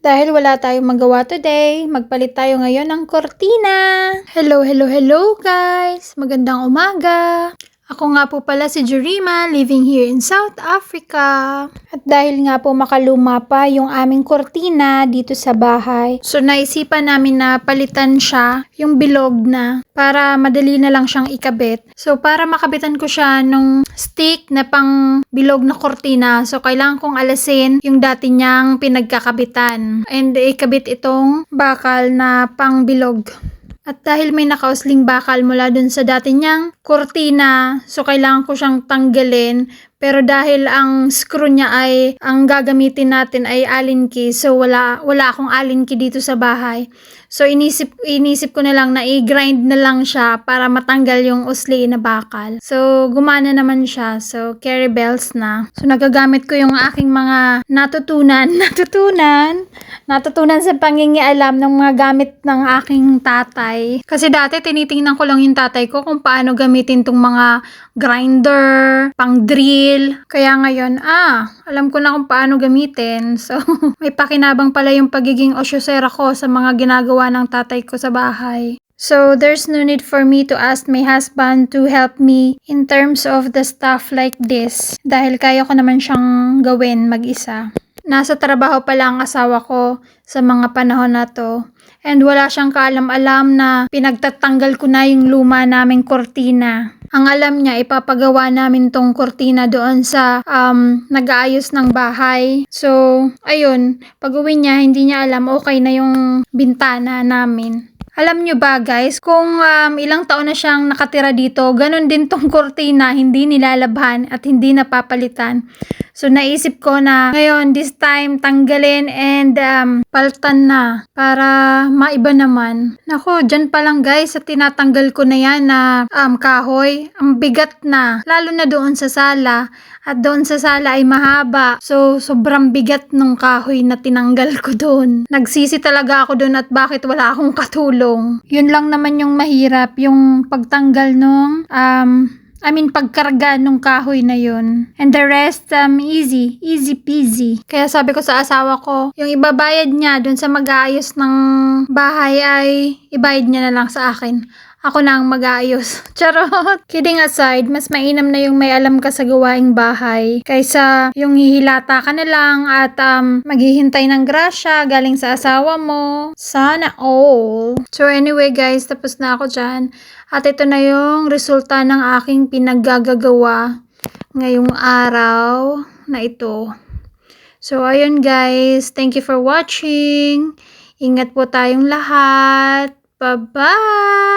Dahil wala tayong magawa today, magpalit tayo ngayon ng kortina. Hello guys! Magandang umaga! Ako nga po pala si Jurima, living here in South Africa. At dahil nga po makaluma pa yung aming kortina dito sa bahay, so naisipan namin na palitan siya, yung bilog na, para madali na lang siyang ikabit. So para makabitan ko siya nung stick na pang bilog na kortina, so kailangan kong alasin yung dati niyang pinagkakabitan. And ikabit itong bakal na pang bilog. At dahil may nakausling bakal mula dun sa dati niyang kortina, so kailangan ko siyang tanggalin. Pero dahil ang screw niya ay, ang gagamitin natin ay Allen key, so wala akong Allen key dito sa bahay. So inisip ko na lang na i-grind na lang siya para matanggal yung usli na bakal. So gumana naman siya, so carry bells na. So nagagamit ko yung aking mga natutunan sa pangingialam ng mga gamit ng aking tatay. Kasi dati tinitingnan ko lang yung tatay ko kung paano gamitin tong mga grinder, pang drill. Kaya ngayon, alam ko na kung paano gamitin. So, may pakinabang pala yung pagiging osyosera ko sa mga ginagawa ng tatay ko sa bahay. So, there's no need for me to ask my husband to help me in terms of the stuff like this. Dahil kaya ko naman siyang gawin mag-isa. Nasa trabaho pala ang asawa ko sa mga panahon na to. And wala siyang kaalam-alam na pinagtatanggal ko na yung luma naming kortina. Ang alam niya, ipapagawa namin tong kortina doon sa nag-aayos ng bahay. So, ayun, pag-uwi niya, hindi niya alam okay na yung bintana namin. Alam nyo ba guys, kung ilang taon na siyang nakatira dito, ganun din tong kortina, hindi nilalabhan at hindi napapalitan. So naisip ko na ngayon, this time, tanggalin and paltan na para maiba naman. Nako, dyan pa lang guys, sa tinatanggal ko na yan na kahoy, ang bigat na, lalo na doon sa sala. At doon sa sala ay mahaba. So, sobrang bigat ng kahoy na tinanggal ko doon. Nagsisi talaga ako doon at bakit wala akong katulong. Yun lang naman yung mahirap, yung pagtanggal nung, pagkarga nung kahoy na yun. And the rest, easy peasy. Kaya sabi ko sa asawa ko, yung ibabayad niya doon sa mag-aayos ng bahay ay ibayad niya na lang sa akin. Ako na ang mag-aayos. Charot! Kidding aside, mas mainam na yung may alam ka sa gawaing bahay kaysa yung hihilata ka na lang at maghihintay ng grasya galing sa asawa mo. Sana all. So anyway guys, tapos na ako dyan. At ito na yung resulta ng aking pinaggagawa ngayong araw na ito. So ayun guys, thank you for watching. Ingat po tayong lahat. Bye-bye! Bye-bye!